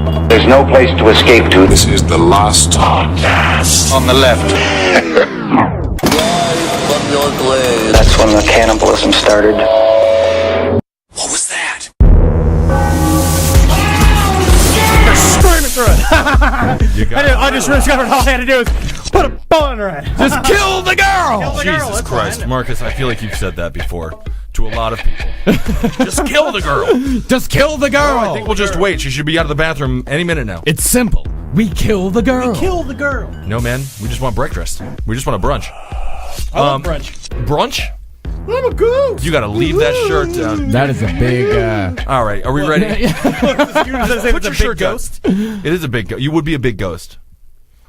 There's no place to escape to. This is the last podcast. On the left. That's when the cannibalism started. What was that? Screaming through it. I just discovered all I had to do is put a bullet in her head. Just kill the girl! Jesus Christ, Marcus, I feel like you've said that before to a lot of people. Just kill the girl. Just kill the girl! I think we'll just wait. She should be out of the bathroom any minute now. It's simple. We kill the girl. Kill the girl. No, man. We just want breakfast. We just want a brunch. I love brunch. Brunch? I'm a goose. You gotta leave that shirt down. That is a big, All right, are we ready? Put your shirt ghost. It is a big ghost. You would be a big ghost.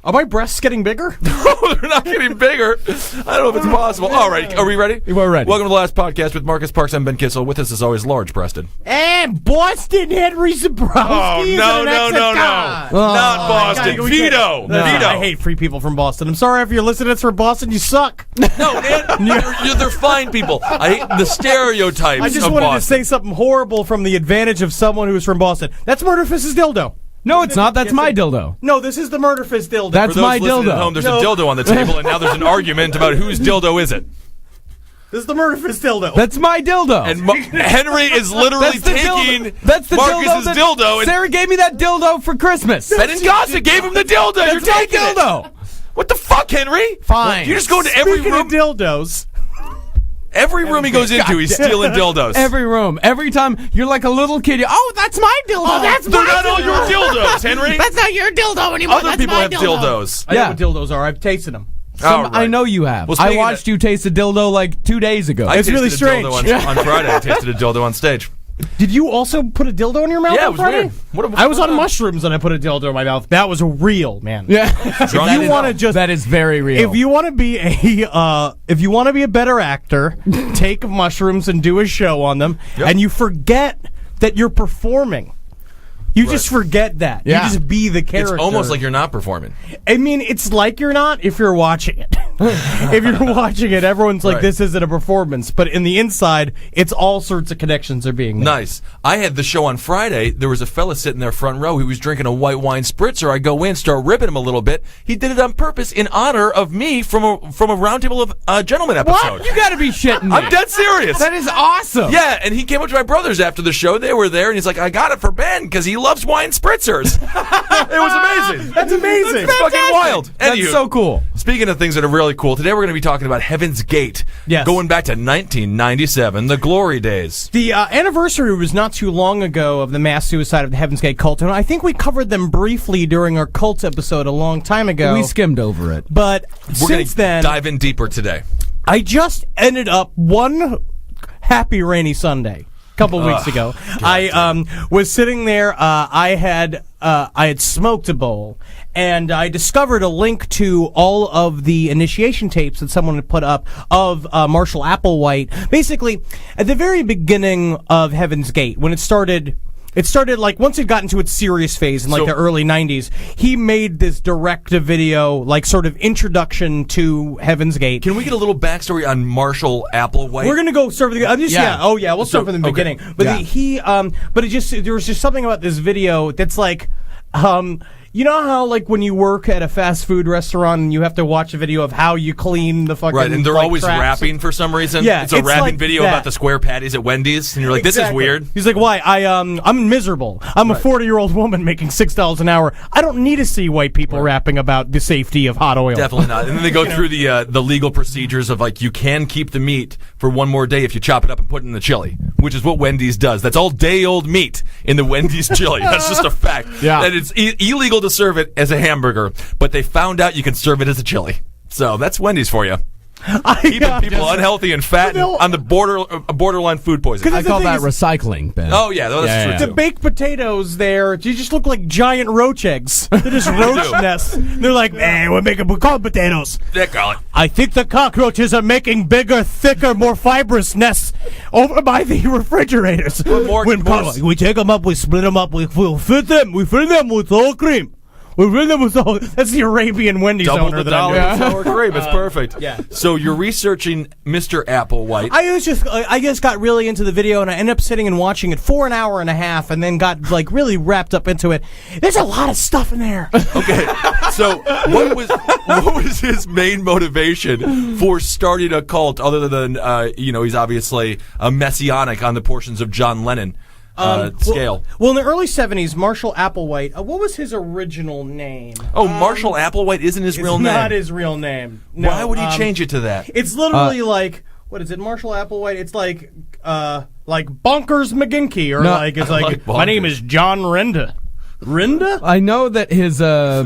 Are my breasts getting bigger? No, they're not getting bigger. I don't know if it's possible. All right, are we ready? We're ready. Welcome to the last podcast with Marcus Parks. I'm Ben Kissel. With us, as always, large-breasted. And Boston Henry Zabrowski. No. Not Boston. Vito. Vito. I hate free people from Boston. I'm sorry if you're listening to this from Boston. You suck. No, man. They're fine people. I hate the stereotypes I just of wanted Boston. to say something horrible from the advantage of someone who's from Boston. That's Murder Fist's dildo. No, it's not. That's my dildo. No, this is the Murder Fist dildo. That's For those my listening dildo. at home, there's a dildo on the table, and now there's an argument about whose dildo is it. This is the Murder Fist dildo. That's my dildo. And Henry is literally taking That's the Marcus's dildo. And Sarah gave me that dildo for Christmas. Ben and Gossett gave him the dildo. You're That's my taking it. dildo. What the fuck, Henry? Fine. You just go into every Speaking room. of dildos. Every room he goes into, he's stealing dildos. Every room. Every time you're like a little kid. Oh, that's my dildo. Oh, They're not all your dildos, Henry. That's not your dildo anymore. Other people have dildos. I know what dildos are. I've tasted them. All right. I know you have. Well, I speaking watched you taste a dildo like 2 days ago. I It's really tasted a dildo strange. on Friday. I tasted a dildo on stage. Did you also put a dildo in your mouth? Yeah, on it was Friday? weird. I was on mushrooms and I put a dildo in my mouth. That was real, man. Yeah. If you want to just, that is very real. if you want to be a better actor, take mushrooms and do a show on them, and you forget that you're performing. You just forget that. Yeah. You just be the character. It's almost like you're not performing. I mean, it's like you're not if you're watching it. If you're watching it, everyone's like, Right. this isn't a performance. But in the inside, it's all sorts of connections are being made. Nice. I had the show on Friday. There was a fella sitting there front row. He was drinking a white wine spritzer. I go in, start ripping him a little bit. He did it on purpose in honor of me from a Roundtable of Gentlemen episode. What? You gotta be shitting me. I'm dead serious. That is awesome. Yeah, and he came up to my brothers after the show. They were there, and he's like, I got it for Ben because he loves wine spritzers. It was amazing. That's amazing. It's fucking wild. That's Anywho, so cool. Speaking of things that are really cool, today we're going to be talking about Heaven's Gate. Yes. Going back to 1997, the glory days. The anniversary was not too long ago of the mass suicide of the Heaven's Gate cult, and I think we covered them briefly during our cult episode a long time ago. We skimmed over it. But We're going since to then, dive in deeper today. I just ended up one happy rainy Sunday a couple weeks ago. I was sitting there. I had smoked a bowl, and I discovered a link to all of the initiation tapes that someone had put up of Marshall Applewhite. Basically, at the very beginning of Heaven's Gate, when it started. It started, like, once it got into its serious phase in, like, the early 90s, he made this direct-to-video, like, sort of introduction to Heaven's Gate. Can we get a little backstory on Marshall Applewhite? We're gonna go start from the we'll start from the beginning. But there was just something about this video that's like, you know how, like, when you work at a fast food restaurant and you have to watch a video of how you clean the fucking Right, and they're like, always traps? rapping for some reason. Yeah, it's a it's rapping like video that. about the square patties at Wendy's, and you're like, this is Exactly. weird. He's like, why? I'm miserable. I'm a 40-year-old woman making $6 an hour. I don't need to see white people rapping about the safety of hot oil. Definitely not. And then they go through the legal procedures of, like, you can keep the meat for one more day if you chop it up and put it in the chili, which is what Wendy's does. That's all day-old meat in the Wendy's chili. That's just a fact. Yeah. That it's illegal to serve it as a hamburger, but they found out you can serve it as a chili. So that's Wendy's for you. Keeping people unhealthy and fat and on the borderline food poisoning. I call that recycling, Ben. Oh, yeah, that's true, The too. baked potatoes there, they just look like giant roach eggs. They're just roach nests. They're like, hey, we call them potatoes. They call it. I think the cockroaches are making bigger, thicker, more fibrous nests over by the refrigerators. We take we take them up, we split them up, we fill them with sour cream. That's the Arabian Wendy's Double owner the that I knew. dollar sour cream. It's perfect. Yeah. So you're researching Mr. Applewhite. I just got really into the video, and I ended up sitting and watching it for an hour and a half, and then got like really wrapped up into it. There's a lot of stuff in there. Okay. So what was his main motivation for starting a cult, other than he's obviously a messianic on the portions of John Lennon scale? Well, in the early 70s, Marshall Applewhite, what was his original name? Oh, Marshall Applewhite isn't his real name. It's not his real name. No, Why would he change it to that? It's literally like, what is it, Marshall Applewhite? It's like Bonkers McGinky, or it's like my name is John Renda. Renda? I know that his I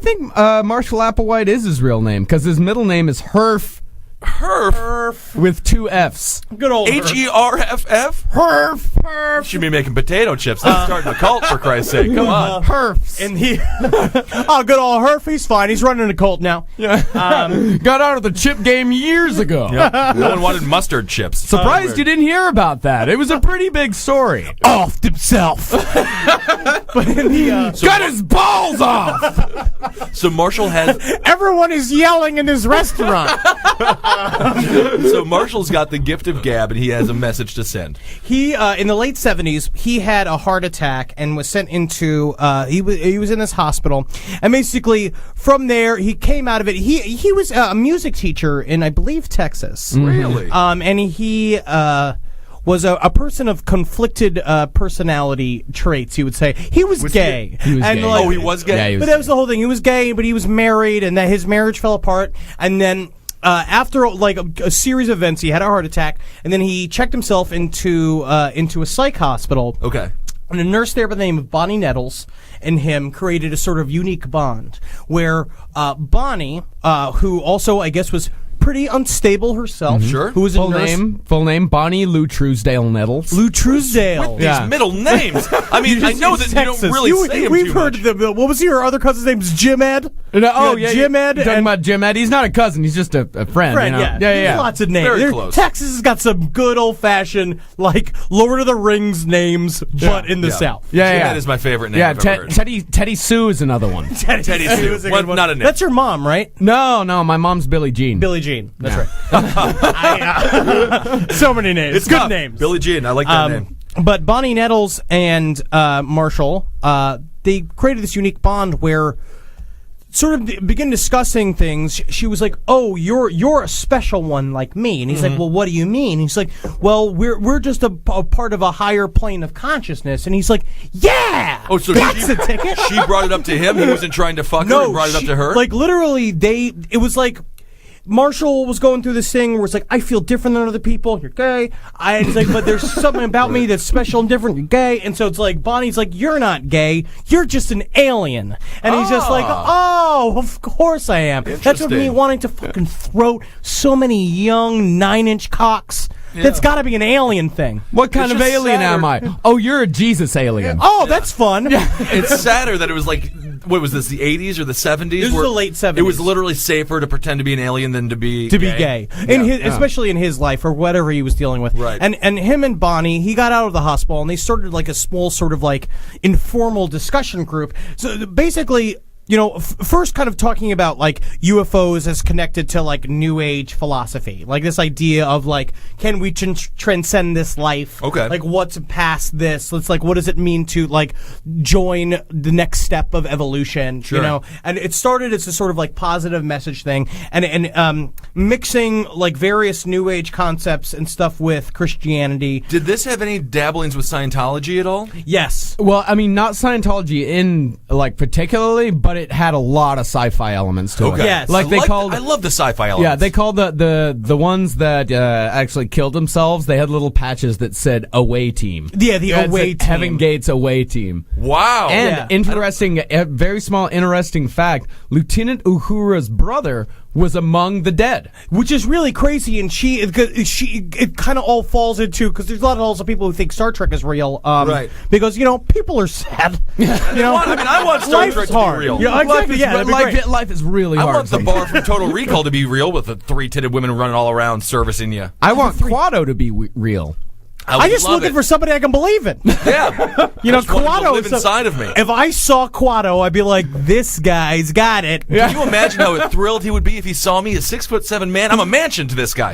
think Marshall Applewhite is his real name, because his middle name is Herf. Herf with 2 F's. Good old Herff? Herf. Should be making potato chips. That's starting a cult, for Christ's sake. Come on. Herfs. And he, good old Herf. He's fine. He's running a cult now. Yeah. Got out of the chip game years ago. Yep. No one wanted mustard chips. Surprised you didn't hear about that. It was a pretty big story. Offed himself. But in the, got his balls off. So Marshall has... Everyone is yelling in his restaurant. So Marshall's got the gift of gab, and he has a message to send. He, in the late 70s, he had a heart attack and was sent into, he was in this hospital. And basically, from there, he came out of it. He was a music teacher in, I believe, Texas. Really? And he, was a person of conflicted personality traits, you would say. He was gay. He was gay. Oh, he was gay? Yeah, but that was the whole thing. He was gay, but he was married, and that his marriage fell apart. And then after like a series of events, he had a heart attack, and then he checked himself into a psych hospital. Okay. And a nurse there by the name of Bonnie Nettles and him created a sort of unique bond where Bonnie, who also I guess was pretty unstable herself. Sure. Who was a nurse. Full name, Bonnie Lou Truesdale Nettles. Lou Truesdale. With these middle names. I mean, I know that Texas. you don't really say them We've too heard much. what was your other cousin's name? Jim Ed? Jim Ed. Talking about Jim Ed. He's not a cousin. He's just a friend. You know? Yeah. Yeah. Lots of names. Very close. Texas has got some good old-fashioned, like, Lord of the Rings names, but in the South. Yeah. That is my favorite name Yeah, I've ever heard. Teddy Sue is another one. Teddy Sue. is a Well, good one. not a name. That's your mom, right? No, my mom's Billie Jean. Billie Jean. That's right. So many names. It's good tough. names. Billie Jean. I like that name. But Bonnie Nettles and Marshall, they created this unique bond where sort of begin discussing things. She was like, "Oh, you're a special one like me," and he's like, "Well, what do you mean?" He's like, "Well, we're just a part of a higher plane of consciousness," and he's like, "Yeah, Oh, so that's she, a ticket." She brought it up to him. He wasn't trying to fuck her. He brought it up to her. Like literally, it was like. Marshall was going through this thing where it's like, I feel different than other people. You're gay. It's like, but there's something about me that's special and different. You're gay. And so it's like, Bonnie's like, you're not gay. You're just an alien. And he's just like, oh, of course I am. That's what me wanting to fucking throat so many young 9-inch cocks. Yeah. That's got to be an alien thing. What kind of alien am I? Oh, you're a Jesus alien. Oh, that's fun. It's sadder that it was like, what was this, the 80s or the 70s? This was the late 70s. It was literally safer to pretend to be an alien than to be gay. Especially in his life or whatever he was dealing with. Right. And him and Bonnie, he got out of the hospital and they started like a small sort of like informal discussion group. So basically, you know, first kind of talking about like UFOs as connected to like New Age philosophy, like this idea of like, can we transcend this life? Okay. Like what's past this? It's like, what does it mean to like join the next step of evolution? Sure. You know, and it started as a sort of like positive message thing, and mixing like various New Age concepts and stuff with Christianity. Did this have any dabblings with Scientology at all? Yes. Well, I mean, not Scientology in like particularly, but it had a lot of sci-fi elements to it. Yes. Like I love the sci-fi elements. Yeah, they called the ones that actually killed themselves. They had little patches that said "Away Team." Yeah, the That away said team. Heaven Gates Away Team. Wow. And interesting, a very small interesting fact: Lieutenant Uhura's brother was among the dead. Which is really crazy, and it kind of all falls into, because there's a lot of also people who think Star Trek is real, right? Because you know people are sad. You know, I want Star life's Trek to hard. be real. Yeah, exactly. Life is really I hard. want the bar from Total Recall to be real with the 3-titted women running all around servicing you. I want Quado to be real. I'm just looking for somebody I can believe in. Yeah. You know, I just want him to Quado live is inside of me. If I saw Quado, I'd be like, this guy's got it. Can you imagine how thrilled he would be if he saw me, a 6'7" man? I'm a mansion to this guy.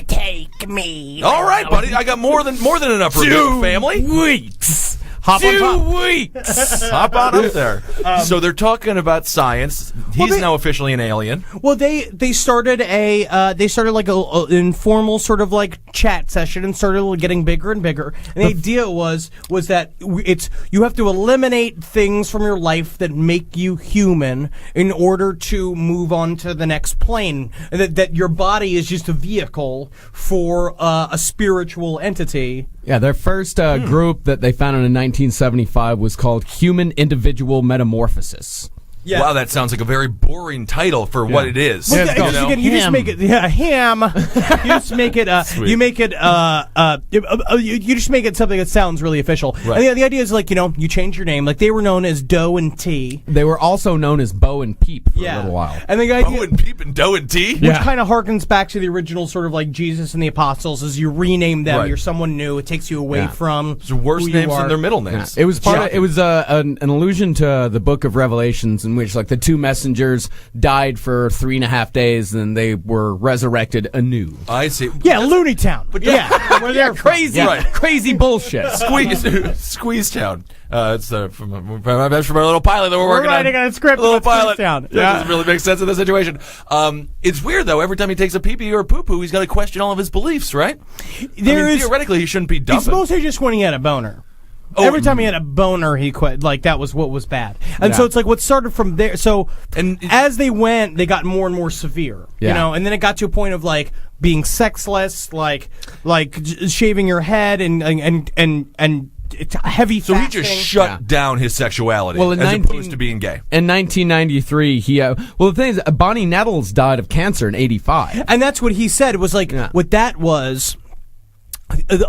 Take me. All right, buddy. I got more than enough for you, family. Weeks. Hop on top. weeks. Hop on up there. So they're talking about science. He's now officially an alien. Well, they started like a informal sort of like chat session and started getting bigger and bigger. And the idea was that you have to eliminate things from your life that make you human in order to move on to the next plane. That your body is just a vehicle for a spiritual entity. Yeah, their first group that they founded in 1975 was called Human Individual Metamorphosis. Yeah. Wow, that sounds like a very boring title for what it is. Well, Yeah, it's you just make it ham. You just make it you make it you just make it something that sounds really official. Right. And the idea is like, you change your name. Like they were known as Doe and T. They were also known as Bo and Peep for a little while. And the idea, Oh, and Peep and Doe and Tea? which kind of harkens back to the original sort of like Jesus and the Apostles, as you rename them, Right. you're someone new. It takes you away from It's worse who you names are. than their middle names. It was it was an allusion to the Book of Revelations, in which like the two messengers died for 3.5 days, and then they were resurrected anew. I see. Yeah, Looney Town. Where they're Crazy, Right. crazy bullshit. Squeeze Town. It's from our little pilot that we're working on. writing on a script Little about pilot. Squeeze Town. That doesn't really make sense in this situation. It's weird though. Every time he takes a pee-pee or a poo-poo, he's got to question all of his beliefs, right? Theoretically, he shouldn't be dumping. It's mostly just when he had a boner. Oh, Every time he had a boner, he quit. Like, that was what was bad. And so it's like what started from there. So as they went, they got more and more severe. Yeah. You know, and then it got to a point of like being sexless, like shaving your head and it's heavy. So he fasting. just shut down his sexuality Well, in as opposed to being gay. In 1993, the thing is, Bonnie Nettles died of cancer in 85. And that's what he said. It was like what that was.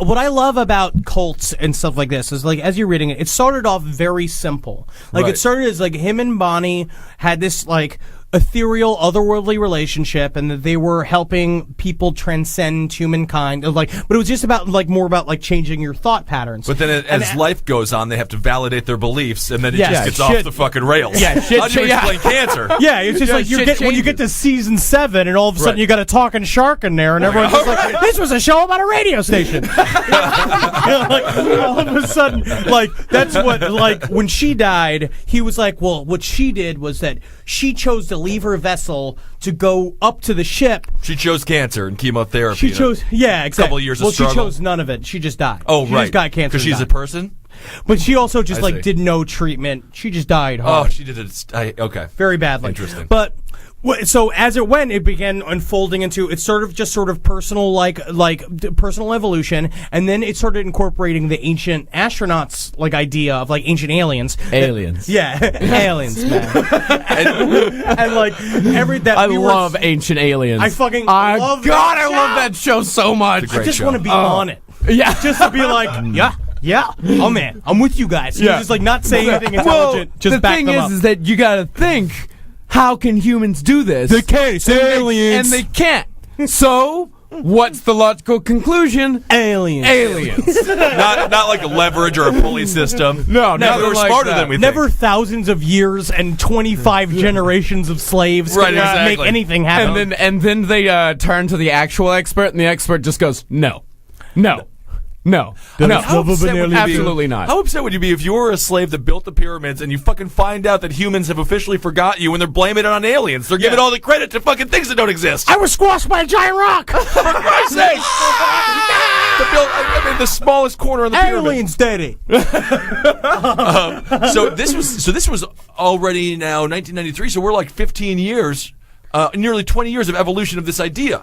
What I love about cults and stuff like this is like as you're reading it, it started off very simple. Like it started as like him and Bonnie had this like ethereal, otherworldly relationship, and that they were helping people transcend humankind. But it was just about more about changing your thought patterns. But then as life goes on, they have to validate their beliefs, and then it just gets shit. off the fucking rails. Yeah, shit, How do you explain cancer? Yeah, it's just like when you get to season 7, and all of a sudden you got a talking shark in there, and everyone's just like, "This was a show about a radio station." All of a sudden, that's what when she died, he was like, "Well, what she did was that she chose to leave her vessel to go up to the ship." She chose cancer and chemotherapy. She chose, exactly. Couple years of struggle. She chose none of it. She just died. Oh, she right. just got cancer. Because she's a person? But she also just I see. did no treatment. She just died Oh, hard. she did it. Okay. Very badly. Interesting. But so as it went, it began unfolding into it's sort of personal personal evolution, and then it started incorporating the ancient astronauts idea of ancient aliens. Aliens. Aliens, man. and I love Ancient Aliens. I fucking love God, that I love that show so much. It's a great I just show. want to be on it. Yeah. Just to be like, yeah. Oh man, I'm with you guys. Yeah. Just not say anything intelligent. Well, just the back thing them up. is that you got to think, how can humans do this? The case, aliens. And they can't. So, what's the logical conclusion? Aliens. Aliens. not like a leverage or a pulley system. No, they're nothing like smarter that. than we Never think. thousands of years and 25 generations of slaves Right, can exactly. make anything happen. And then they turn to the actual expert, and the expert just goes, no. How upset would you be- Absolutely not. How upset would you be if you were a slave that built the pyramids and you fucking find out that humans have officially forgot you and they're blaming it on aliens? They're giving all the credit to fucking things that don't exist. I was squashed by a giant rock. For Christ's sake! The smallest corner of the pyramid. Aliens, daddy. So this was already now 1993. So we're 15 years. Nearly 20 years of evolution of this idea.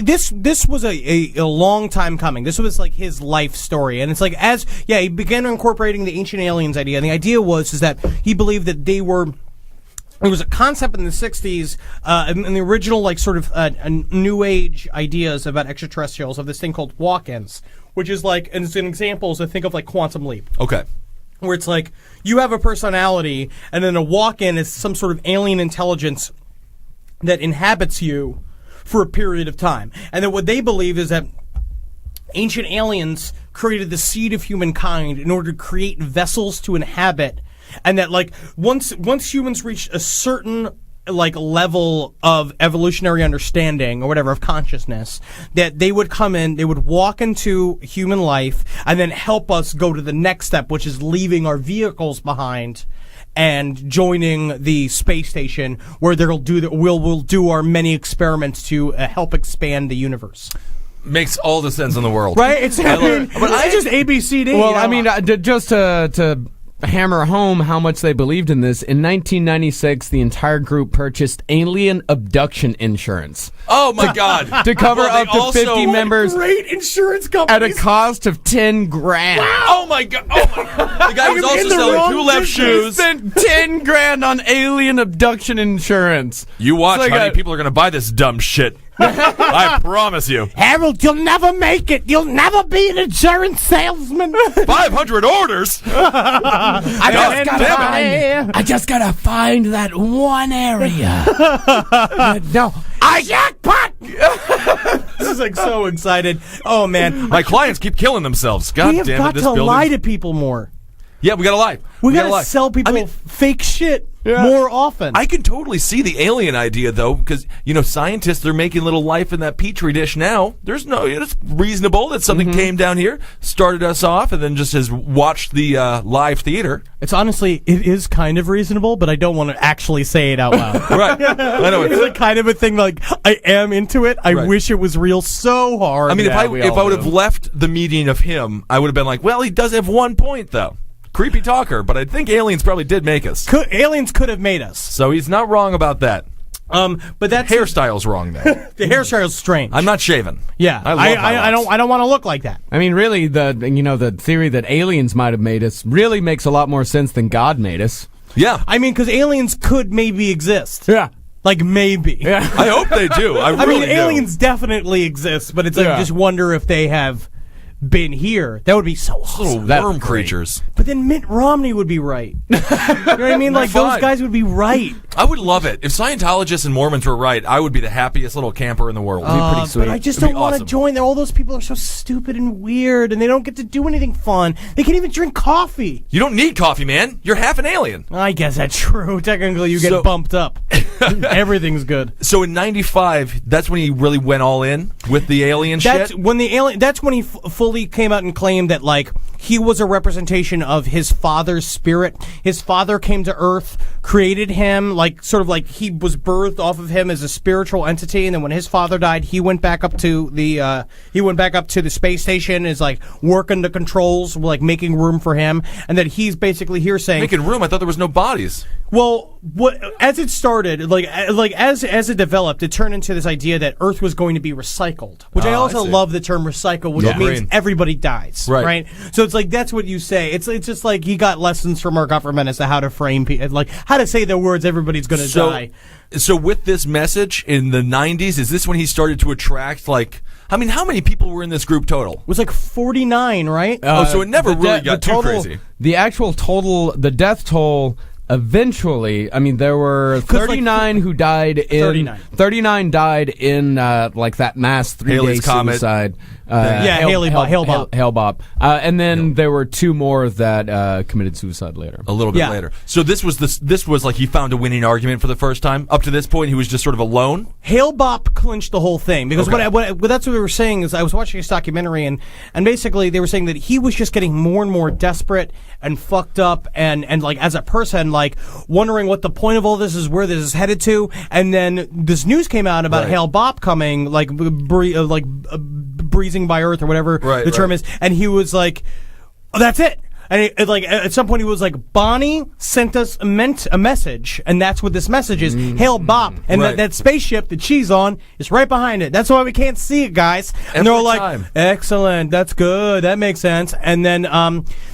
This was a long time coming. This was his life story, and it's he began incorporating the ancient aliens idea. And the idea was that he believed that they were. There was a concept in the 60s, in the original New Age ideas about extraterrestrials of this thing called walk-ins, which is and it's an example. So think of Quantum Leap. Okay. Where it's you have a personality, and then a walk-in is some sort of alien intelligence that inhabits you for a period of time. And then what they believe is that ancient aliens created the seed of humankind in order to create vessels to inhabit, and that like once humans reached a certain like level of evolutionary understanding or whatever of consciousness, that they would come in, they would walk into human life and then help us go to the next step, which is leaving our vehicles behind and joining the space station, where we'll do our many experiments to help expand the universe. Makes all the sense in the world. Right? It's just ABCD. Well, you know? I mean, just to hammer home how much they believed in this, in 1996, the entire group purchased alien abduction insurance. Oh my God! To cover up to 50 members Great insurance at companies. a cost of $10,000. Oh my God! Oh my God! The guy was also selling 2 left shoes. Spent $10,000 on alien abduction insurance. You watch, It's like honey. a- People are going to buy this dumb shit. I promise you. Harold, you'll never make it. You'll never be an insurance salesman. 500 orders. I just gotta find that one area. No. Jackpot! This is like so excited. Oh man, My clients keep killing themselves. God we have damn got it! This to building. lie to people more. Yeah, we gotta lie. We gotta gotta sell people fake shit Yeah. more often. I can totally see the alien idea, though, because, scientists are making little life in that petri dish now. It's reasonable that something came down here, started us off, and then just has watched the live theater. it is kind of reasonable, but I don't want to actually say it out loud. Right. I know. It's like kind of a thing. Like I am into it. I Right. wish it was real so hard. I mean, Yeah, if I would have left the meeting of him, I would have been like, well, he does have one point, though. Creepy talker, but I think aliens probably did make us. aliens could have made us. So he's not wrong about that. But that's Hairstyle's wrong, though. the hairstyle's strange. I'm not shaven. Yeah, I love my I locks. don't want to look like that. I mean, really, the theory that aliens might have made us really makes a lot more sense than God made us. Yeah. I mean, because aliens could maybe exist. Yeah. Like maybe. Yeah. I hope they do. I I really mean, do. aliens definitely exist, but it's like Yeah. just wonder if they have been here. That would be so awesome. Little That's worm great. creatures. But then Mitt Romney would be right. You know what I mean? Like those Fine. guys would be right. I would love it. If Scientologists and Mormons were right, I would be the happiest little camper in the world. pretty sweet. But I just It'd be don't want to awesome. join. All those people are so stupid and weird, and they don't get to do anything fun. They can't even drink coffee. You don't need coffee, man. You're half an alien. I guess that's true. Technically, you get So- bumped up. Everything's good. So in '95, that's when he really went all in with the alien That's shit. when the alien. That's when he fully came out and claimed that like he was a representation of his father's spirit. His father came to Earth, created him, like sort of like he was birthed off of him as a spiritual entity, and then when his father died, he went back up to the space station, is like working the controls, like making room for him, and that he's basically here saying, Making room. I thought there was no bodies. well, as it started, like as it developed, it turned into this idea that Earth was going to be recycled, which I Oh, also I see. love the term recycle, which Yeah. means Green. everybody dies, Right. So it's like that's what you say. It's just like he got lessons from our government as to how to frame people, like how to say the words everybody's going to die. So with this message in the '90s, is this when he started to attract how many people were in this group total? It was like 49, right? So it never The really de- got the too total- crazy. The actual total, the death toll, eventually, I mean, there were 39 who died in... 39 died in, that mass 3-day Halley's Comet. suicide. Hale-Bopp. And then there were 2 more that committed suicide later. A little bit Yeah. later. So this was like he found a winning argument for the first time. Up to this point, he was just sort of alone. Hale-Bopp clinched the whole thing because Okay. what that's what they were saying is I was watching this documentary and basically they were saying that he was just getting more and more desperate and fucked up and like as a person like wondering what the point of all this is, where this is headed to, and then this news came out about Right. Hale-Bopp coming breezing by Earth or whatever Right, the term right. is, and he was like, oh, that's it. And at some point he was like, Bonnie sent us a message, and that's what this message is. Hale-Bopp, and Right. that spaceship that she's on is right behind it. That's why we can't see it, guys. And they're all Every like, time. excellent, that's good, that makes sense. And then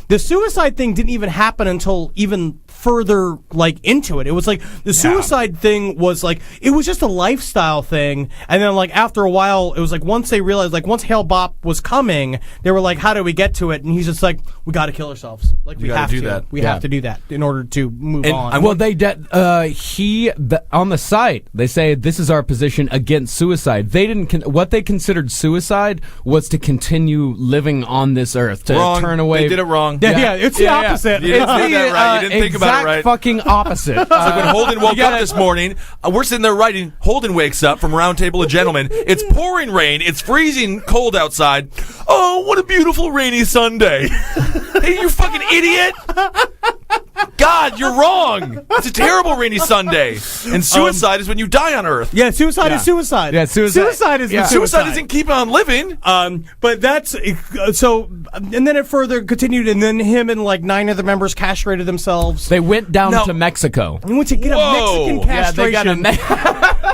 the suicide thing didn't even happen until even further like into it. It was like the suicide thing was like it was just a lifestyle thing, and then like after a while, it was like once they realized like once Hail Bop was coming, they were like, how do we get to it? And he's just like, we got to kill ourselves. Like we have to do that. We have to do that in order to move on. Well, on the site they say this is our position against suicide. They didn't. What they considered suicide was to continue living on this earth, to turn away. They did it wrong. Yeah, it's the opposite. You didn't say that right. You didn't think about it right. Fucking opposite. It's like when Holden woke up this morning, we're sitting there writing. Holden wakes up from Round Table of Gentlemen. It's pouring rain. It's freezing cold outside. Oh, what a beautiful rainy Sunday. Hey, you fucking idiot. God, you're wrong. It's a terrible rainy Sunday. And suicide is when you die on Earth. Yeah, suicide is suicide. Yeah, suicide is the suicide isn't keeping on living. But that's so. And then it further continued, and then him and like 9 other members castrated themselves. They went down to Mexico. And went to get a Mexican castration.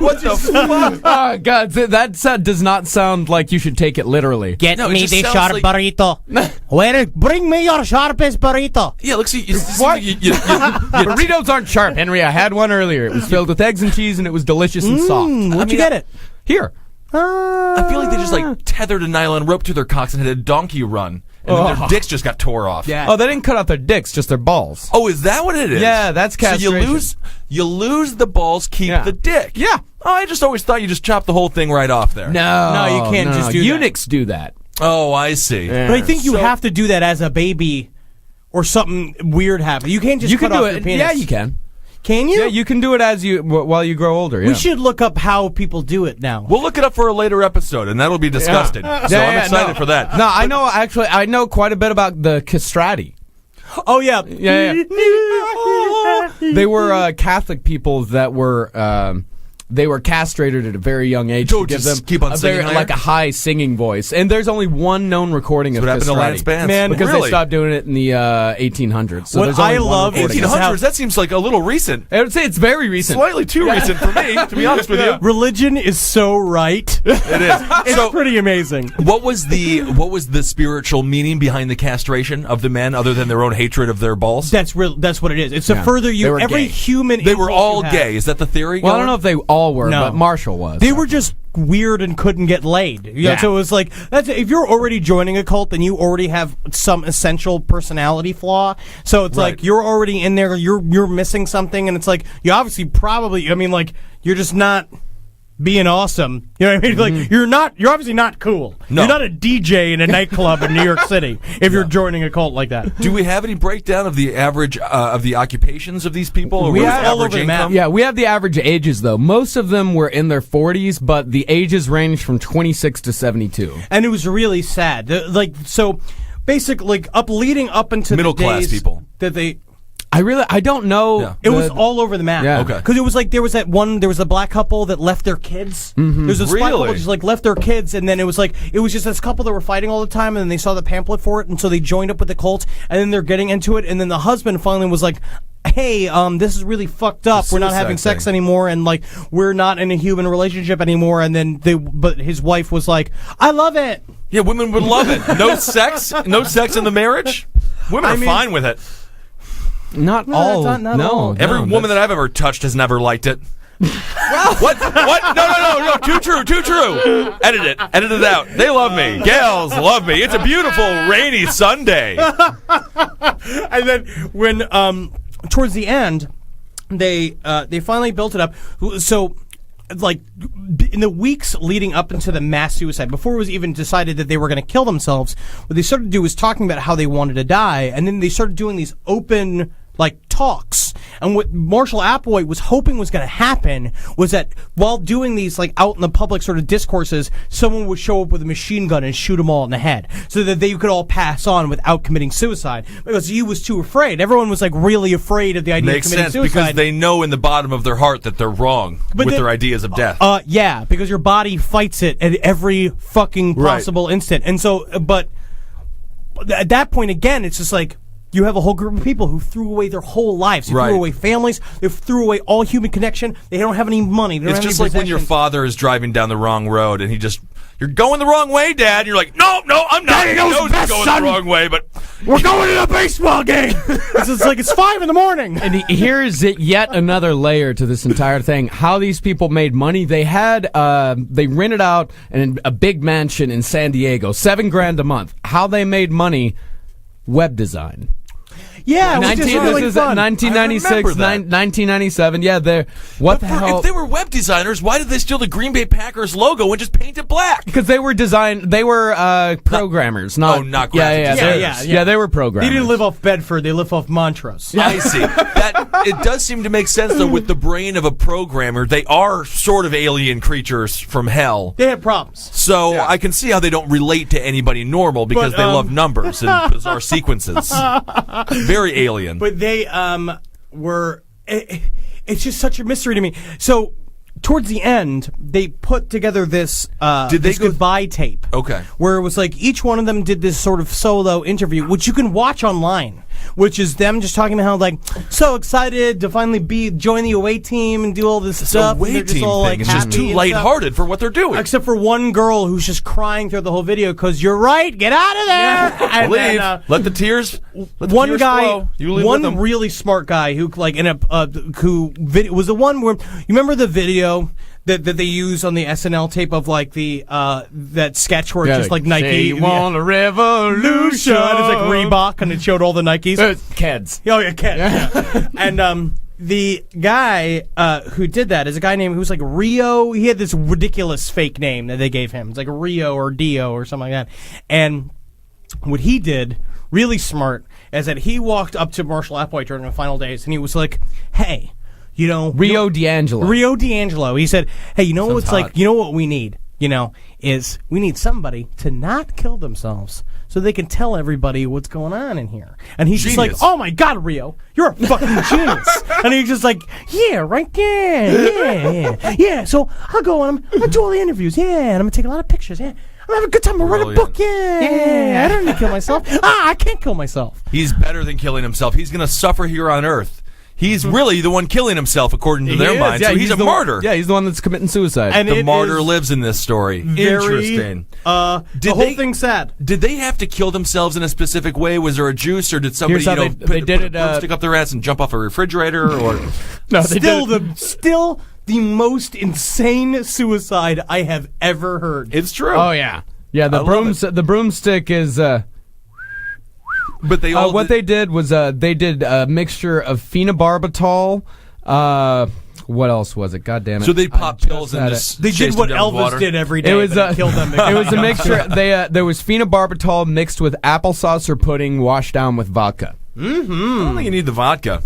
What the fuck? Oh, God, that does not sound like you should take it literally. Get me the sharp burrito. Bring me your sharpest burrito. Yeah, look, see, What? Burritos aren't sharp, Henry. I had one earlier. It was filled with eggs and cheese, and it was delicious and soft. Where'd you get it? Here. I feel like they just like tethered a nylon rope to their cocks and had a donkey run, and then their dicks just got tore off. Yeah. Oh, they didn't cut out their dicks, just their balls. Oh, is that what it is? Yeah, that's castration. So you lose the balls, keep the dick. Yeah. Oh, I just always thought you just chopped the whole thing right off there. No, you can't just do that. Eunuchs do that. Oh, I see. Yeah. But I think you have to do that as a baby, or something weird happens. You can't just You can cut do off it. your penis. Yeah, you can. Can you? Yeah, you can do it as while you grow older. Yeah. We should look up how people do it now. We'll look it up for a later episode, and that'll be disgusting. So I'm excited for that. No, I know quite a bit about the castrati. Oh yeah, Yeah. They were Catholic people that were. They were castrated at a very young age to give them keep on singing higher? like a high singing voice. And there's only one known recording of what happened to Lance castrati. Bands. Man, Because really? they stopped doing it in the 1800s. So What there's only I one love is recording. 1800s. That seems like a little recent. I would say it's very recent. Slightly too recent for me, to be honest with you. religion is so right. It is. It's So, pretty amazing. what was the spiritual meaning behind the castration of the men, other than their own hatred of their balls? That's real. That's what it is. It's to further They you. were Every gay. human. They were impulse all you have. gay. Is that the theory? Well, I don't know if they all were, No. but Marshall was. They were just weird and couldn't get laid. You know, Yeah. so it was like that's if you're already joining a cult, then you already have some essential personality flaw. So it's like you're already in there. You're missing something, and it's like you obviously probably. I mean, like you're just not being awesome. You know what I mean? Like you're obviously not cool. No. You're not a DJ in a nightclub in New York City if you're joining a cult like that. Do we have any breakdown of the average of the occupations of these people? Or We what is have all average over the map. income? Yeah, we have the average ages, though. Most of them were in their 40s, but the ages range from 26 to 72. And it was really sad. So basically, leading up into Middle the class days people. that they. I don't know. Yeah. It was all over the map. Yeah. Okay. Because it was like there was a black couple that left their kids. Mm-hmm. There's this black couple Really? that just like left their kids, and then it was just this couple that were fighting all the time, and then they saw the pamphlet for it, and so they joined up with the cult, and then they're getting into it, and then the husband finally was like, hey, this is really fucked up. We're not suicide having sex thing. anymore, and like we're not in a human relationship anymore. And then but his wife was like, I love it. Yeah, women would love it. No sex in the marriage. Women are fine with it. Not all. not all. Every woman that I've ever touched has never liked it. What? No. Too true. Edit it out. They love me. Gals love me. It's a beautiful rainy Sunday. And then when towards the end, they finally built it up. So, like in the weeks leading up into the mass suicide, before it was even decided that they were going to kill themselves, what they started to do was talking about how they wanted to die, and then they started doing these open talks. And what Marshall Applewhite was hoping was going to happen was that while doing these out in the public sort of discourses, someone would show up with a machine gun and shoot them all in the head, so that they could all pass on without committing suicide, because he was too afraid. Everyone was really afraid of the idea Makes of committing sense suicide. because they know in the bottom of their heart that they're wrong with their ideas of death. Yeah, because your body fights it at every fucking possible instant. And so, but at that point, again, it's just you have a whole group of people who threw away their whole lives. They threw away families. They threw away all human connection. They don't have any money. They don't It's have just any like when your possessions. father is driving down the wrong road and he just You're going the wrong way, Dad. And you're like, no, I'm not. He knows he's going the wrong way, but We're going to the baseball game. It's 5 in the morning. And here's yet another layer to this entire thing. How these people made money. They had they rented out a big mansion in San Diego, $7,000 a month. How they made money? Web design. Yeah, which is really this is fun. 1996, 1997. Yeah, what the hell? If they were web designers, why did they steal the Green Bay Packers logo and just paint it black? Because they were programmers, not graphic designers. Yeah, they were programmers. They didn't live off Bedford. They live off Montrose. I see. It does seem to make sense, though, with the brain of a programmer. They are sort of alien creatures from hell. They had problems. So I can see how they don't relate to anybody normal because they love numbers and bizarre sequences. Very alien. But they were... It's just such a mystery to me. So... Towards the end, they put together this goodbye tape. Okay. Where it was like each one of them did this sort of solo interview, which you can watch online, which is them just talking about how, like, so excited to finally join the away team and do all this stuff. Away and team all, thing like, is just too lighthearted for what they're doing. Except for one girl who's just crying through the whole video because you're right, get out of there. And Leave. then, let the tears. One guy, flow. You leave one with them. really smart guy who like was the one where you remember the video that they use on the SNL tape of like the that sketch where it's just like Nike. Say you want a revolution. It's like Reebok and it showed all the Nikes. Keds. Oh yeah, Keds. Yeah. And the guy who did that is a guy named who's like Rio. He had this ridiculous fake name that they gave him. It's like Rio or Dio or something like that. And what he did, really smart, is that he walked up to Marshall Applewhite during the final days and he was like, "Hey, Rio D'Angelo. He said, "Hey, you know what's hot. like? You know what we need? Is we need somebody to not kill themselves so they can tell everybody what's going on in here." And he's just like, Genius. "Oh my God, Rio, you're a fucking genius!" And he's just like, "Yeah, right, yeah. So I'll go and I'll do all the interviews, yeah, and I'm gonna take a lot of pictures, yeah." I'm gonna have a good time. I'll write a book. Yeah. I don't need to kill myself. I can't kill myself. He's better than killing himself. He's going to suffer here on Earth. He's really the one killing himself, according to their minds. Yeah, so he's a martyr. He's the one that's committing suicide. And The it martyr is lives in this story. Interesting. The whole thing's sad. Did they have to kill themselves in a specific way? Was there a juice, or did somebody Here's how they did it, stick up their ass and jump off a refrigerator? Or no, they Still did the most insane suicide I have ever heard. it's true. Oh yeah. Yeah, the broomstick is But they all what they did was they did a mixture of phenobarbital. What else was it? God damn it! So they pop pills and just They did chased what them down with Elvis water. did every day. It was but it killed them. it was a mixture. There was phenobarbital mixed with applesauce or pudding, washed down with vodka. I don't think you need the vodka.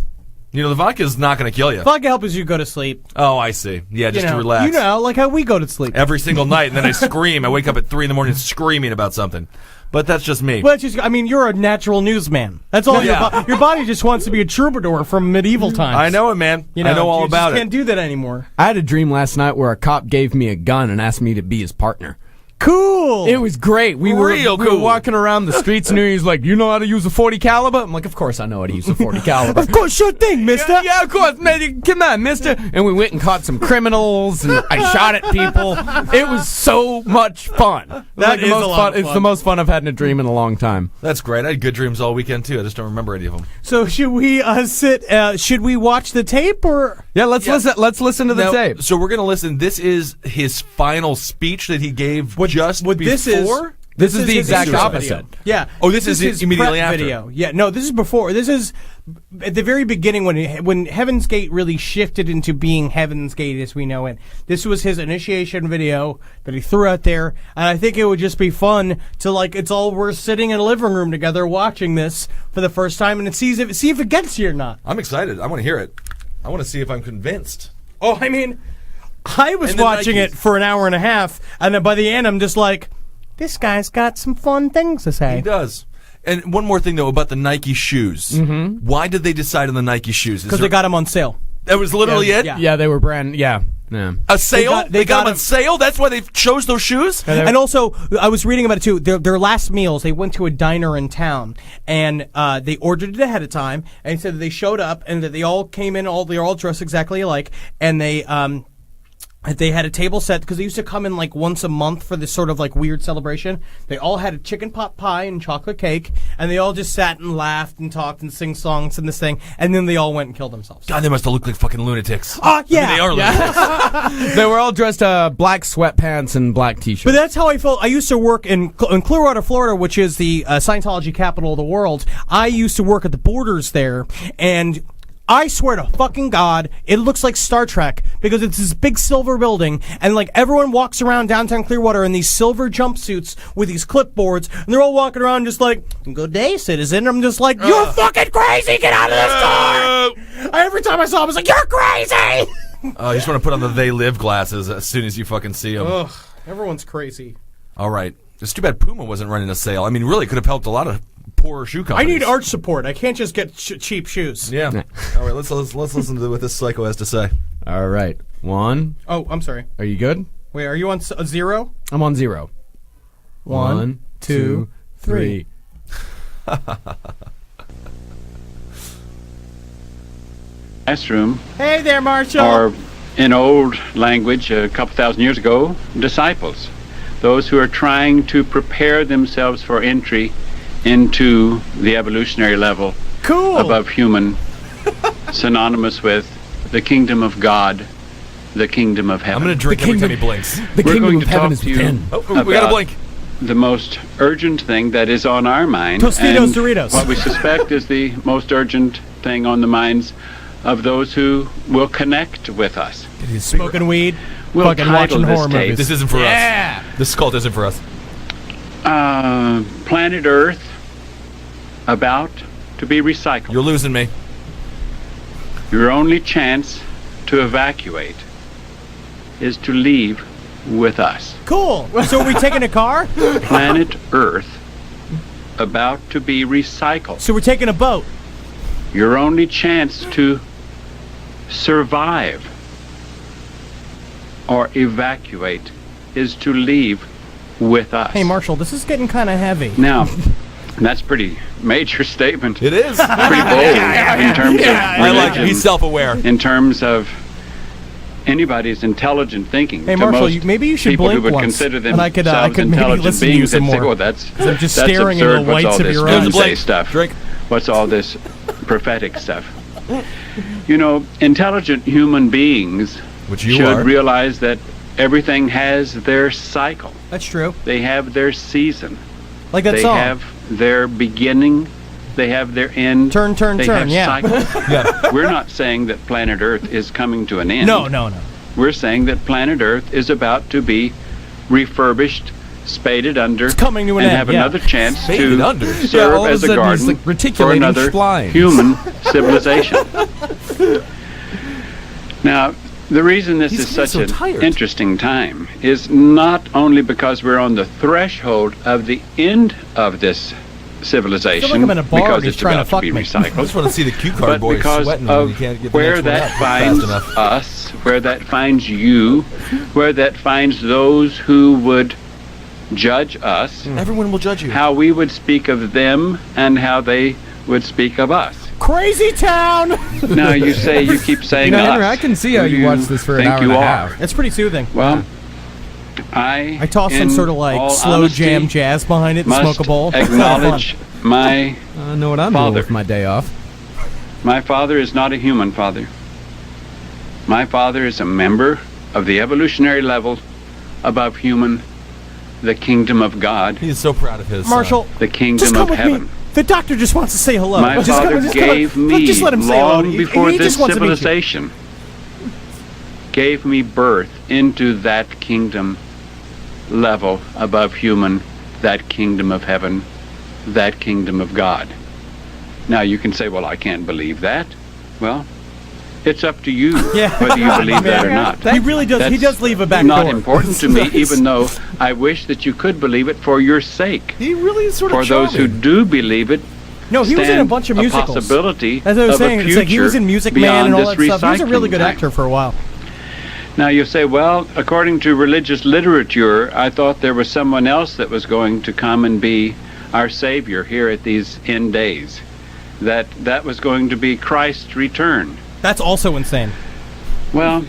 The vodka is not going to kill you. Vodka helps you go to sleep. Oh, I see. Yeah, just to You relax. like how we go to sleep. Every single night, and then I scream. I wake up at 3 a.m. screaming about something. But that's just me. Well, you're a natural newsman. That's all. Yeah. Your body just wants to be a troubadour from medieval times. I know it, man. I know all about You it. can't do that anymore. I had a dream last night where a cop gave me a gun and asked me to be his partner. Cool. It was great. We were walking around the streets, and he's like, "You know how to use a .40 caliber?" I'm like, "Of course I know how to use a .40 caliber." Of course, sure thing, mister. Yeah, of course, man. Come on, mister. And we went and caught some criminals, and I shot at people. It was so much fun. That is the most a lot of It's fun. the most fun I've had in a dream in a long time. That's great. I had good dreams all weekend, too. I just don't remember any of them. So should we should we watch the tape or? Yeah, let's listen to the Now, tape. So we're going to listen. This is his final speech that he gave just before? This is the his exact intro opposite. video. Yeah. Oh, this is his immediately prep after. video. Yeah. No, this is before. This is at the very beginning when Heaven's Gate really shifted into being Heaven's Gate as we know it. This was his initiation video that he threw out there, and I think it would just be fun to we're sitting in a living room together watching this for the first time and see if it gets you or not. I'm excited. I want to hear it. I want to see if I'm convinced. Oh, I mean, I was And the watching Nikes. it for an hour and a half, and then by the end, I'm just like, this guy's got some fun things to say. He does. And one more thing, though, about the Nike shoes. Mm-hmm. Why did they decide on the Nike shoes? Because they got them on sale. That was literally it? Yeah. Yeah, they were brand. Yeah. A sale? They got them on them- sale? That's why they chose those shoes? And also, I was reading about it too. Their last meals, they went to a diner in town, and they ordered it ahead of time. And said that they showed up, and that they all came in, they're all dressed exactly alike, and they They had a table set because they used to come in like once a month for this sort of like weird celebration. They all had a chicken pot pie and chocolate cake, and they all just sat and laughed and talked and sing songs and this thing, and then they all went and killed themselves. God, they must have looked like fucking lunatics. Yeah. I mean, they are lunatics. They were all dressed black sweatpants and black t-shirts. But that's how I felt. I used to work in Clearwater, Florida, which is the Scientology capital of the world. I used to work at the borders there, and I swear to fucking God, it looks like Star Trek because it's this big silver building, and like everyone walks around downtown Clearwater in these silver jumpsuits with these clipboards, and they're all walking around just like, "Good day, citizen." I'm just like, "You're fucking crazy! Get out of this store!" Every time I saw him, I was like, "You're crazy!" You just want to put on the They Live glasses as soon as you fucking see them. Ugh, everyone's crazy. All right. It's too bad Puma wasn't running a sale. I mean, really could have helped a lot of poorer shoe I companies. need arch support. I can't just get cheap shoes. Yeah. All right, let's listen to what this psycho has to say. All right. 1. Oh, I'm sorry. Are you good? Wait, are you on 0? I'm on 0. 1, 2, 3. Classroom, Hey there, Marshall. or in old language a couple thousand years ago, disciples. Those who are trying to prepare themselves for entry into the evolutionary level Cool. above human, synonymous with the kingdom of God, the kingdom of I'm heaven. going to drink The every time he kingdom- blinks. The We're kingdom going of to heaven talk is to you within. Oh, we got to about blink. the most urgent thing that is on our mind. Tostitos, and Doritos. what we suspect is the most urgent thing on the minds of those who will connect with us. Smoking weed, We'll fucking title watching this horror tape. movies. This isn't for us. This cult isn't for us. Planet Earth about to be recycled. You're losing me. Your only chance to evacuate is to leave with us. Cool. So are we taking a car? Planet Earth about to be recycled. So we're taking a boat. Your only chance to survive or evacuate is to leave with us. Hey, Marshall, this is getting kind of heavy. Now, that's pretty major statement. It is. Pretty bold in terms of I like it. religion, He's self-aware. in terms of anybody's intelligent thinking. Hey, To Marshall, most maybe you should people blink who would once, consider and I themselves could maybe intelligent listen to you beings, some they'd say, more. "Oh, that's I'm just that's staring into absurd. the What's whites all of this your eyes. doomsday Blink. stuff? Drink. What's all this prophetic stuff?" You know, intelligent human beings Which you should are. realize that everything has their cycle. That's true. They have their season. Like that They song. have their beginning. They have their end. Turn, turn, they turn, have yeah. cycles. We're not saying that planet Earth is coming to an end. No. We're saying that planet Earth is about to be refurbished, spaded under, It's coming to an and end, have yeah. another chance Spaded to under? Yeah, serve all of as a a sudden he's, garden like, for reticulating another spline. human civilization. Now, the reason this He's is getting such so an tired. interesting time is not only because we're on the threshold of the end of this civilization, I'm in a bar because and he's it's trying to about fuck be me. I recycled, just want to see the cue card but boy because sweating when you of can't get the where next one that out fast finds enough. us, where that finds you, where that finds those who would judge us, Everyone will judge you. how we would speak of them and how they would speak of us. Crazy town. Now you keep saying You know, us. Henry, I can see how Who do you watch this for an think hour you and a are? half. That's pretty soothing. Well, I toss some in sort of like all slow honesty, jam jazz behind it and must smoke a bowl. It's not acknowledge fun. my I know what I'm doing Father. with my day off. father is not a human father. My father is a member of the evolutionary level above human, the kingdom of God, He is so proud of his Marshall, the just kingdom come of with heaven. me. The doctor just wants to say hello. My just father just gave me just let him say hello. long before he this just wants to meet you. civilization gave me birth into that kingdom level above human, that kingdom of heaven, that kingdom of God. Now you can say, well, I can't believe that. Well, it's up to you Yeah. whether you believe that or not. He really does. He That's does leave a back not door. important to me, Nice. even though I wish that you could believe it for your sake. He really is sort of For those who charming. do believe it, No, he was in a stand bunch of a musicals. possibility As I was of saying, a it's like he was in future Music Man and all beyond that this stuff. He was a really recycling good time. actor for a while. Now you say, well, according to religious literature, I thought there was someone else that was going to come and be our Savior here at these end days. That was going to be Christ's return. That's also insane. Well,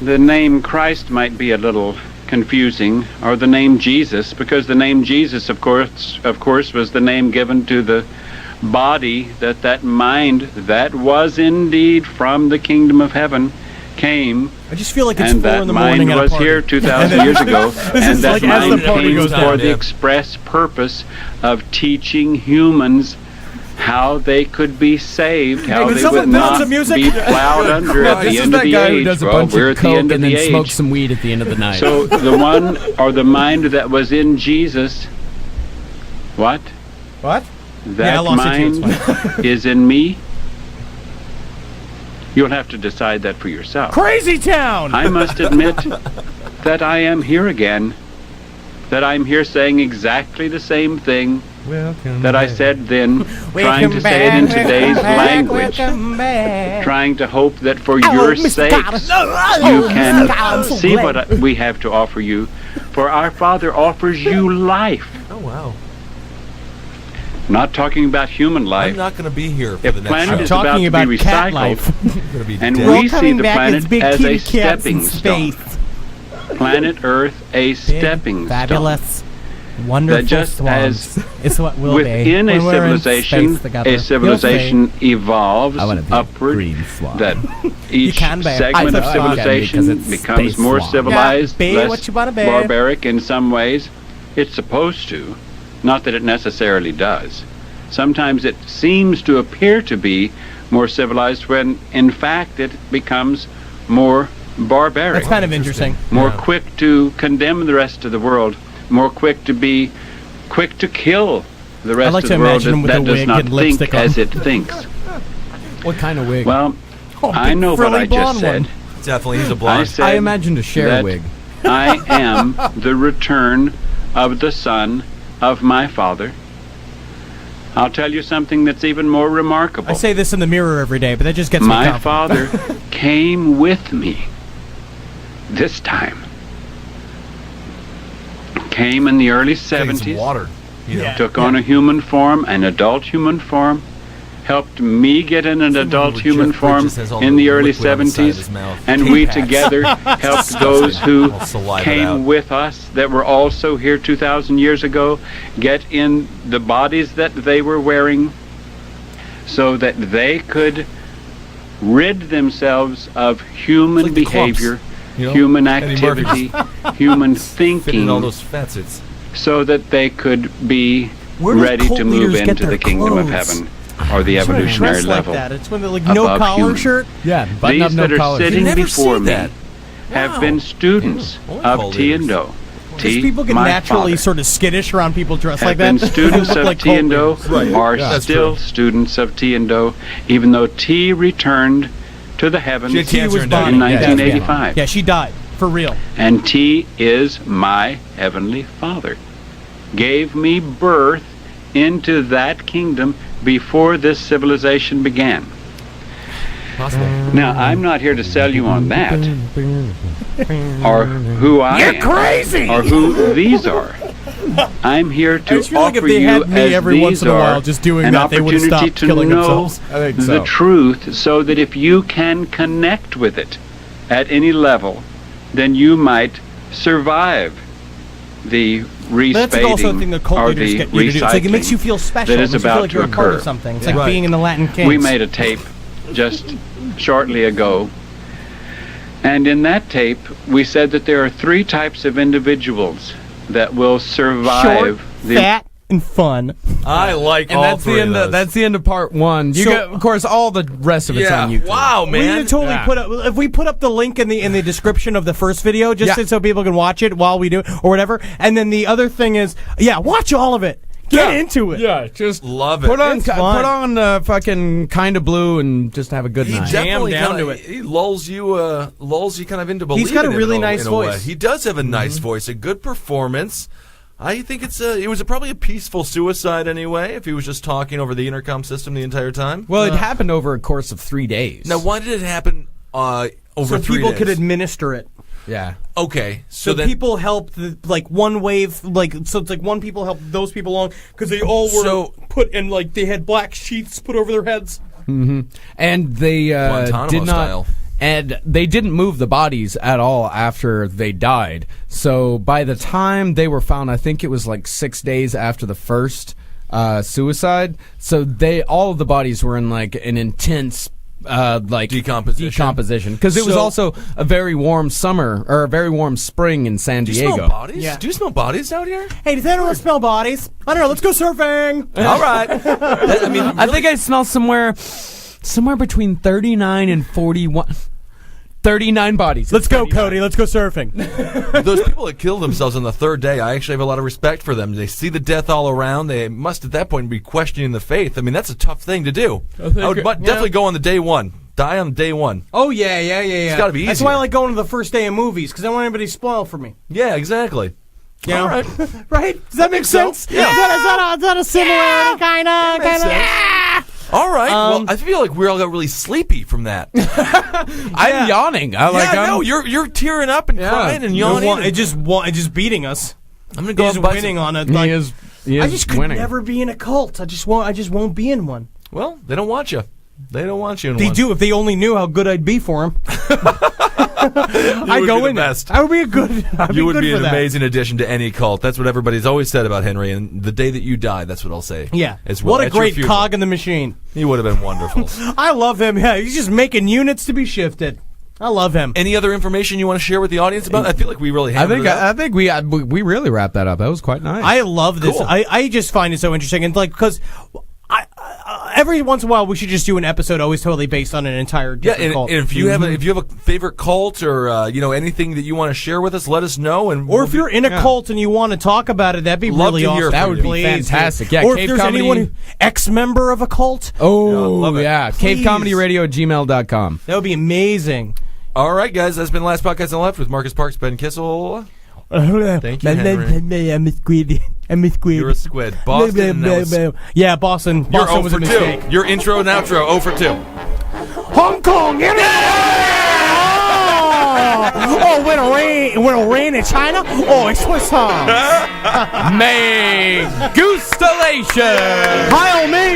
the name Christ might be a little confusing, or the name Jesus, because the name Jesus, of course, was the name given to the body that mind that was indeed from the kingdom of heaven came. I just feel like it's And 4 that in the morning mind at a was party. here 2,000 years ago, This and is that like as the mind party came goes for down. the express purpose of teaching humans how they could be saved, how could they someone would build not some music? be plowed under at This the is end of that the guy who age. does a Well, bunch we're of at the coke end of and the then smokes age. some weed at the end of the night. So the one or the mind that was in Jesus, what? What? That I lost you too, mind is in me. You'll have to decide that for yourself. Crazy Town! I must admit that I am here again. That I'm here saying exactly the same thing that I said then, trying to say it in today's language, trying to hope that for your sakes you can see what we have to offer you. For our Father offers you life. Oh, wow. Not talking about human I'm life. not going to be here for If the next planet show. is Talking about to about be cat recycled, life. I'm going to be and dead. we see the planet as a stepping stone. Planet Earth a stepping stone. Fabulous, wonderful That just swans. It's what will Within be. a When we're in civilization, space together. a civilization evolves I wanna be a upward. green swan. That each can be. segment I of thought I can because civilization it's becomes space more swan. civilized, Yeah, be less what you wanna be. barbaric in some ways. It's supposed to, not that it necessarily does. Sometimes it seems to appear to be more civilized when, in fact, it becomes more barbaric. That's kind of interesting. More quick to condemn the rest of the world, more quick to kill the rest like of to the world imagine him with that a does wig not and think lipstick on. as it thinks. What kind of wig? Well, Oh, I big know what frilly I just blonde said. one. Definitely, he's a I blonde. said I imagined a Cher that wig. I am the return of the Son of my Father. I'll tell you something that's even more remarkable. I say this in the mirror every day, but that just gets me My confident. Father came with me this time. Came in the early Getting some 70s, water. You know. Yeah. took on a human form, an adult human form, helped me get in an adult human form in the early 70s, and we together helped those who I'll saliva it came out. with us that were also here 2,000 years ago get in the bodies that they were wearing so that they could rid themselves of human It's like the clumps, behavior, you know? human Eddie Murphy. activity, human Fit in thinking, all those facets. so that they could be Where do ready cult to move leaders get into their the kingdom of clothes? heaven, or the evolutionary Dressed level. like that. It's when they're like no above collar human. shirt. Yeah, button up, These no that are collar. You sitting never before see me that. have Wow. been students Only of cult T leaders. and Do. Because people get my naturally father, sort of skittish around people dressed have like that. been students They look of like T and cult Do, leaders. are That's still true. students of T and Do, even though T returned to the heavens She had T cancer was in Bonnie. in Yeah, 1985. Yeah, she died. For real. And T is my heavenly Father. Gave me birth into that kingdom before this civilization began. Possible. Now, I'm not here to sell you on that, or who I am, crazy! or who these are. I'm here I to just feel like if offer they you, had me as every once these in a while are, just doing an that, they would've opportunity stopped to killing know themselves. I think the so. truth, so that if you can connect with it at any level, then you might survive the But that's also a thing respading that cult or leaders the get you to do. It's like it makes you feel special. that It is makes you feel about like to you're a part occur. of something. It's Yeah. like Right. being in the Latin Kings. We made a tape just shortly ago, and in that tape we said that there are 3 types of individuals that will survive short, the fat, and fun. I like And all that's three the end. of those. That's the end of part one. You So- get, of course, all the rest of it's yeah. on YouTube. Wow, We man. need to totally Yeah. put up if we put up the link in the description of the first video, just Yeah. so people can watch it while we do it or whatever. And then the other thing is, watch all of it. Get into it. Yeah, just Love it. put on It's fun. fucking Kind of Blue and just have a good He night. definitely down kinda, to it. He lulls you kind of into believing. He's got a in it really in nice in a way. voice. He does have a nice voice, a good performance. I think it was probably a peaceful suicide anyway. If he was just talking over the intercom system the entire time. Well, it happened over a course of 3 days. Now, why did it happen over So 3 people days? could administer it. Yeah. Okay, So then people helped, like one wave, so it's like one people helped those people along because they all were So- put in they had black sheets put over their heads. And they Guantanamo did not. style. And they didn't move the bodies at all after they died. So by the time they were found, I think it was like 6 days after the first suicide. So all of the bodies were in like an intense decomposition because it was also a very warm summer or a very warm spring in San Diego. Do you smell bodies? Yeah. Do you smell bodies out here? Hey, does anyone smell bodies? I don't know. Let's go surfing. All right. I mean, I think I smell somewhere between 39 and 41. 39 bodies. Let's go, Cody. Let's go surfing. those people that kill themselves on the third day, I actually have a lot of respect for them. They see the death all around. They must, at that point, be questioning the faith. I mean, that's a tough thing to do. I would definitely go on the day one. Die on day one. Oh, yeah. It's got to be easier. That's why I like going to the first day of movies, because I don't want anybody to spoil for me. Yeah, exactly. You know? All right. Right? Does that make sense? Yeah. Is that a similarity, kind of? All right. Well, I feel like we all got really sleepy from that. I'm yawning. No, you're tearing up and crying and yawning. It's just beating us. I'm gonna go He's out and buy winning some. on it. He Like, is I just could winning. never be in a cult. I just won't be in one. Well, they don't want you. They don't want you in They one. do if they only knew how good I'd be for them. I'd would go be the in there. best. I would be a good. You would be for an that. amazing addition to any cult. That's what everybody's always said about Henry. And the day that you die, that's what I'll say. Yeah. As well. What a At your great funeral. cog in the machine. He would have been wonderful. I love him. Yeah, he's just making units to be shifted. I love him. Any other information you want to share with the audience about? I feel like we really I have. think we really wrapped that up. That was quite nice. I love this. Cool. I just find it so interesting, and like because every once in a while we should just do an episode always totally based on an entire Yeah, different and cult. if you have a favorite cult or anything that you want to share with us, let us know. And or if you're in a cult and you want to talk about it, that'd be Love really to hear awesome. from That would you. be Please. fantastic. Yeah, or Cave if there's Comedy- anyone ex-member of a cult, love it. Cave Comedy Radio at gmail.com. that would be amazing. all right, guys, that's been the last podcast on the left with Marcus Parks, Ben Kissel. Thank you, Henry. I'm a squid. You're a squid. Boston. That was, Yeah, Boston. you're Boston 0 was for a mistake. 2. Your intro and outro 0 for 2. Hong Kong. Oh, when it rain in China. Oh, it's Swiss songs. May Gustalation! Hi, me.